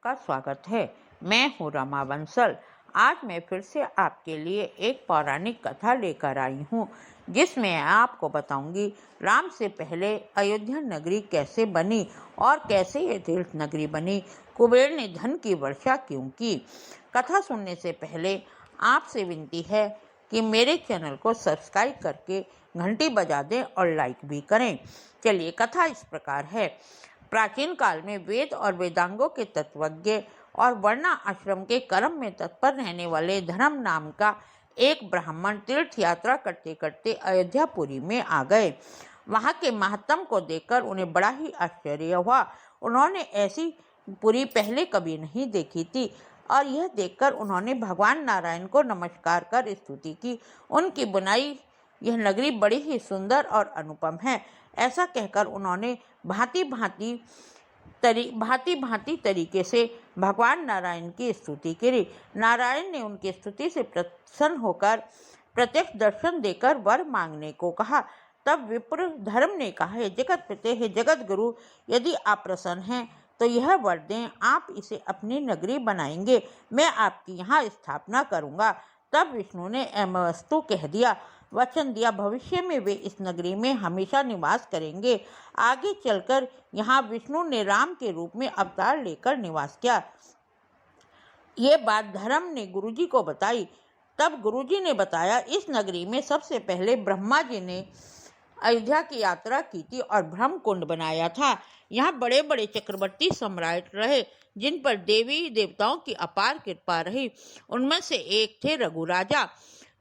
आपका स्वागत है। मैं हूँ रमा बंसल। आज मैं फिर से आपके लिए एक पौराणिक कथा लेकर आई हूँ, जिसमें आपको बताऊंगी राम से पहले अयोध्या नगरी कैसे बनी और कैसे ये तीर्थ नगरी बनी, कुबेर ने धन की वर्षा क्यों की। कथा सुनने से पहले आपसे विनती है कि मेरे चैनल को सब्सक्राइब करके घंटी बजा दें और लाइक भी करें। चलिए, कथा इस प्रकार है। प्राचीन काल में वेद और वेदांगों के तत्वज्ञ और वर्णा आश्रम के कर्म में तत्पर रहने वाले धर्म नाम का एक ब्राह्मण तीर्थ यात्रा करते करते अयोध्यापुरी में आ गए। वहां के महत्तम को देखकर उन्हें बड़ा ही आश्चर्य हुआ। उन्होंने ऐसी पुरी पहले कभी नहीं देखी थी और यह देखकर उन्होंने भगवान नारायण को नमस्कार कर स्तुति की। उनकी बुनाई यह नगरी बड़ी ही सुंदर और अनुपम है, ऐसा कहकर उन्होंने भांति भांति तरीके से भगवान नारायण की स्तुति की। नारायण ने उनकी स्तुति से प्रसन्न होकर प्रत्यक्ष दर्शन देकर वर मांगने को कहा। तब विप्र धर्म ने कहा, हे जगत पिते, हे जगत गुरु, यदि आप प्रसन्न हैं तो यह वर दें, आप इसे अपनी नगरी बनाएंगे, मैं आपकी यहाँ स्थापना करूँगा। तब विष्णु ने एमस्तु कह दिया, वचन दिया, भविष्य में वे इस नगरी में हमेशा निवास करेंगे। आगे चलकर यहाँ विष्णु ने राम के रूप में अवतार लेकर निवास किया। ये बात धर्म ने गुरुजी को बताई। तब गुरुजी ने बताया, इस नगरी में सबसे पहले ब्रह्मा जी ने अयोध्या की यात्रा की थी और ब्रह्म कुंड बनाया था। यहाँ बड़े बड़े चक्रवर्ती सम्राट रहे, जिन पर देवी देवताओं की अपार कृपा रही। उनमें से एक थे रघु राजा,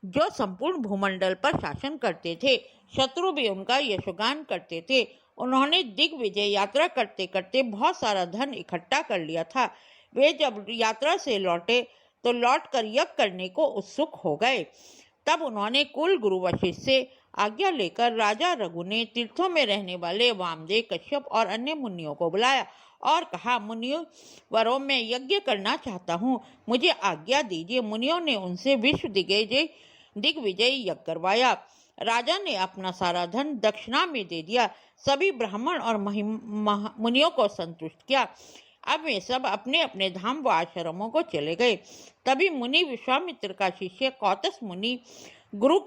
जो संपूर्ण भूमंडल पर शासन करते थे। शत्रु भी उनका यशोगान करते थे। उन्होंने दिग्विजय यात्रा करते करते बहुत सारा धन इकट्ठा कर लिया था। वे जब यात्रा से लौटे तो लौटकर यज्ञ करने को उत्सुक हो गए। तब उन्होंने कुल गुरु वशिष्ठ से आज्ञा लेकर राजा रघु ने तीर्थों में रहने वाले वामदेव, कश्यप और अन्य मुनियों को बुलाया और कहा, मुनियों वरों, मैं यज्ञ करना चाहता हूँ, मुझे आज्ञा दीजिए। मुनियों ने उनसे विश्व दिग्विजय यज्ञ करवाया। राजा ने अपना सारा धन दक्षिणा में दे दिया। सभी ब्राह्मण और मुनियों को संतुष्ट किया। अब वे सब अपने अपने धाम व आश्रमों को चले गए। तभी मुनि विश्वामित्र का शिष्य कौतस मुनि गुरु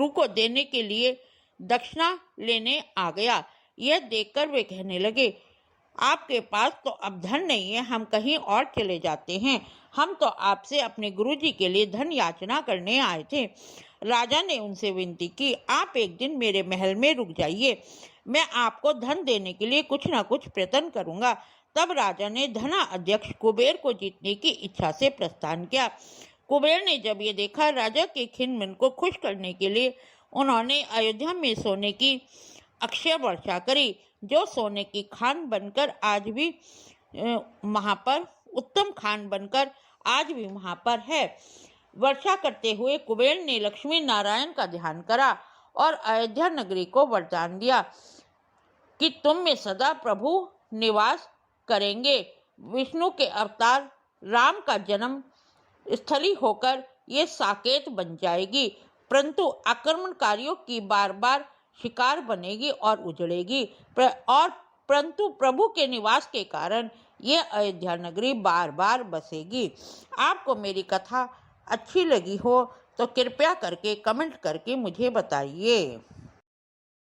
को देने के लिए दक्षिणा लेने आ गया। यह देखकर वे कहने लगे, आपके पास तो अब धन नहीं है, हम कहीं और चले जाते हैं। हम तो आपसे अपने गुरुजी के लिए धन याचना करने आए थे। राजा ने उनसे विनती की, आप एक दिन मेरे महल में रुक जाइए, मैं आपको धन देने के लिए कुछ न कुछ प्रयत्न करूंगा। तब राजा ने धना अध्यक्ष कुबेर को जीतने की इच्छा से प्रस्थान किया। कुबेर ने जब ये देखा, राजा के खिन्न मन को खुश करने के लिए उन्होंने अयोध्या में सोने की अक्षय वर्षा करी, जो सोने की खान बनकर आज भी वहाँ पर उत्तम खान बनकर आज भी वहाँ पर है। वर्षा करते हुए कुबेर ने लक्ष्मी नारायण का ध्यान करा और अयोध्या नगरी को वरदान दिया कि तुम में सदा प्रभु निवास करेंगे। विष्णु के अवतार राम का जन्म स्थली होकर ये साकेत बन जाएगी, परंतु आक्रमणकारियों की बार बार शिकार बनेगी और उजड़ेगी। परंतु प्रभु के निवास के कारण ये अयोध्या नगरी बार बार बसेगी। आपको मेरी कथा अच्छी लगी हो तो कृपया करके कमेंट करके मुझे बताइए।